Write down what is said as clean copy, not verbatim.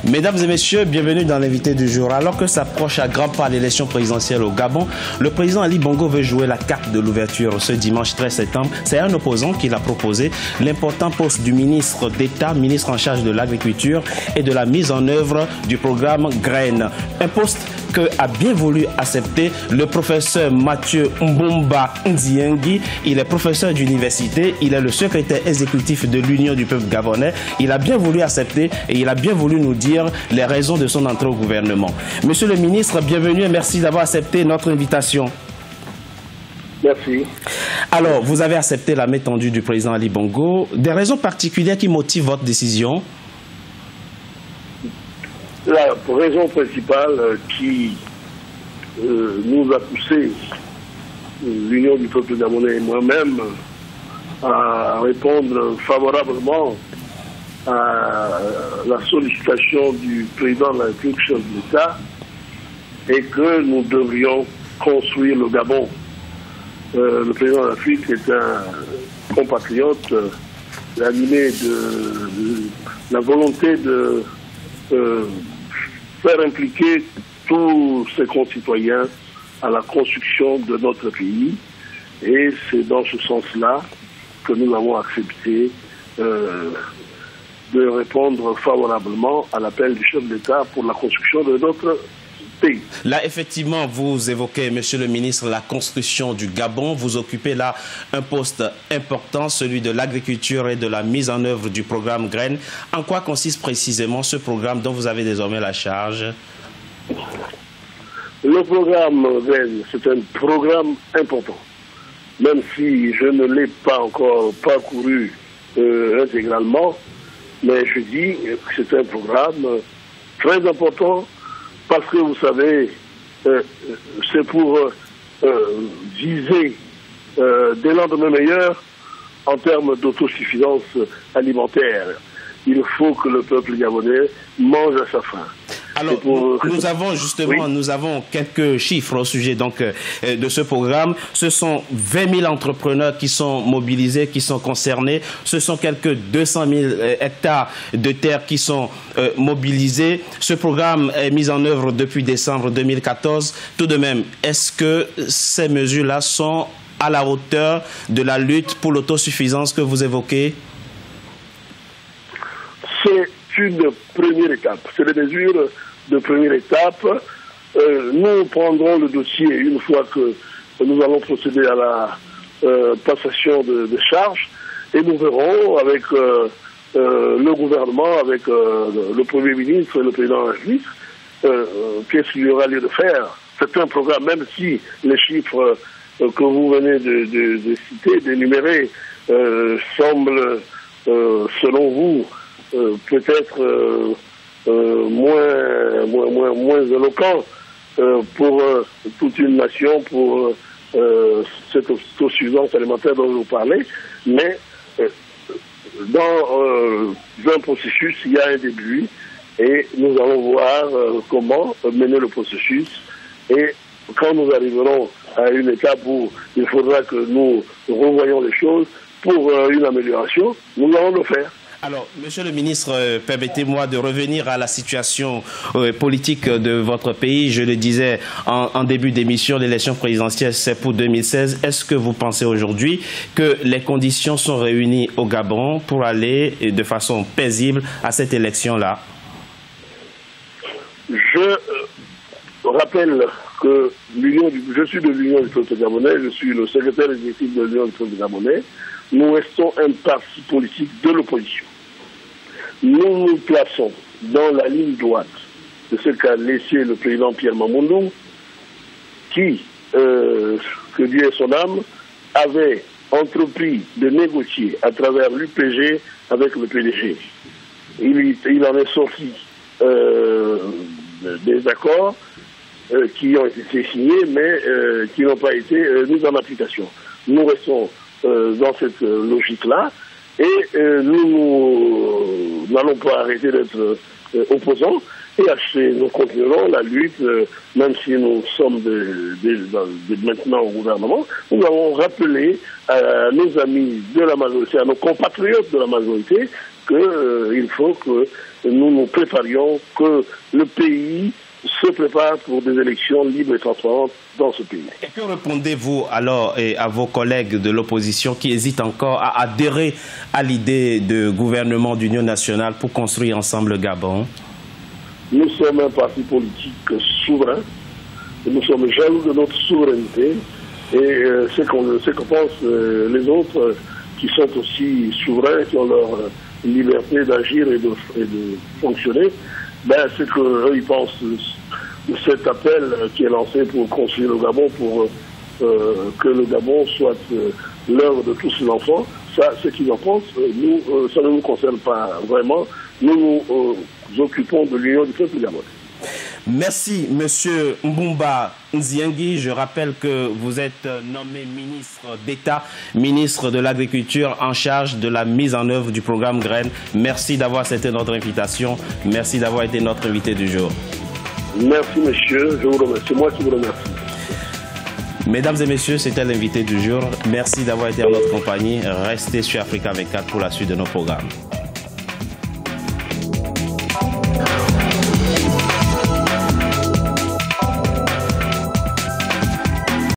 Mesdames et messieurs, bienvenue dans l'invité du jour. Alors que s'approche à grands pas l'élection présidentielle au Gabon, le président Ali Bongo veut jouer la carte de l'ouverture ce dimanche 13 septembre. C'est un opposant qui l'a proposé l'important poste du ministre d'État, ministre en charge de l'agriculture et de la mise en œuvre du programme Graines. Un poste que a bien voulu accepter le professeur Mathieu Mbomba Ndiengi. Il est professeur d'université, il est le secrétaire exécutif de l'Union du peuple gabonais. Il a bien voulu accepter et il a bien voulu nous dire les raisons de son entrée au gouvernement. Monsieur le ministre, bienvenue et merci d'avoir accepté notre invitation. Merci. Alors, vous avez accepté la main tendue du président Ali Bongo. Des raisons particulières qui motivent votre décision? La raison principale qui nous a poussé, l'Union du peuple gabonais et moi-même, à répondre favorablement à la sollicitation du président de la République, chef de l'État, est que nous devrions construire le Gabon. Le président de la République est un compatriote animé de la volonté de faire impliquer tous ses concitoyens à la construction de notre pays. Et c'est dans ce sens-là que nous avons accepté de répondre favorablement à l'appel du chef d'État pour la construction de notre pays. Là, effectivement, vous évoquez, monsieur le ministre, la construction du Gabon. Vous occupez là un poste important, celui de l'agriculture et de la mise en œuvre du programme Graines. En quoi consiste précisément ce programme dont vous avez désormais la charge? Le programme Graines, c'est un programme important. Même si je ne l'ai pas encore parcouru intégralement, mais je dis que c'est un programme très important parce que, vous savez, c'est pour viser des lendemains meilleurs en termes d'autosuffisance alimentaire. Il faut que le peuple gabonais mange à sa faim. Alors, nous avons justement, oui, nous avons quelques chiffres au sujet donc de ce programme. Ce sont 20 000 entrepreneurs qui sont mobilisés, qui sont concernés. Ce sont quelques 200 000 hectares de terre qui sont mobilisés. Ce programme est mis en œuvre depuis décembre 2014. Tout de même, est-ce que ces mesures-là sont à la hauteur de la lutte pour l'autosuffisance que vous évoquez? C'est une première étape. C'est des mesures de première étape. Nous prendrons le dossier une fois que nous allons procéder à la passation de charges et nous verrons avec le gouvernement, avec le Premier ministre et le président de la République, qu'est-ce qu'il y aura lieu de faire. C'est un programme, même si les chiffres que vous venez de citer, d'énumérer, semblent, selon vous, peut-être moins éloquent pour toute une nation, pour cette autosuffisance alimentaire dont vous parlez, mais dans un processus, il y a un début et nous allons voir comment mener le processus et quand nous arriverons à une étape où il faudra que nous revoyions les choses pour une amélioration, nous allons le faire. Alors, monsieur le ministre, permettez-moi de revenir à la situation politique de votre pays. Je le disais en début d'émission, l'élection présidentielle, c'est pour 2016. Est-ce que vous pensez aujourd'hui que les conditions sont réunies au Gabon pour aller de façon paisible à cette élection-là? Je rappelle que je suis de l'Union du peuple gabonais, je suis le secrétaire exécutif de l'Union du peuple gabonais. Nous restons un parti politique de l'opposition. Nous nous plaçons dans la ligne droite de ce qu'a laissé le président Pierre Mamundou, qui, que Dieu ait son âme, avait entrepris de négocier à travers l'UPG avec le PDG. Il en est sorti des accords qui ont été signés, mais qui n'ont pas été mis en application. Nous restons dans cette logique-là et nous n'allons pas arrêter d'être opposants et nous continuerons la lutte, même si nous sommes maintenant au gouvernement. Nous avons rappelé à nos amis de la majorité, à nos compatriotes de la majorité, qu'il faut que nous nous préparions, que le pays se prépare pour des élections libres et transparentes dans ce pays. Et que répondez-vous alors à vos collègues de l'opposition qui hésitent encore à adhérer à l'idée de gouvernement d'union nationale pour construire ensemble le Gabon? Nous sommes un parti politique souverain, nous sommes jaloux de notre souveraineté et ce que pensent les autres qui sont aussi souverains, qui ont leur liberté d'agir et de fonctionner, c'est qu'eux, ils pensent de cet appel qui est lancé pour construire le Gabon, pour que le Gabon soit l'œuvre de tous les enfants. Ça, ce qu'ils en pensent, nous, ça ne nous concerne pas vraiment. Nous nous occupons de l'union du peuple gabonais. Merci, Monsieur Mboumba Nziengui. Je rappelle que vous êtes nommé ministre d'État, ministre de l'Agriculture en charge de la mise en œuvre du programme Graines. Merci d'avoir accepté notre invitation. Merci d'avoir été notre invité du jour. Merci, monsieur. Je vous remercie. C'est moi qui vous remercie. Mesdames et messieurs, c'était l'invité du jour. Merci d'avoir été en notre compagnie. Restez sur Africa 24 pour la suite de nos programmes.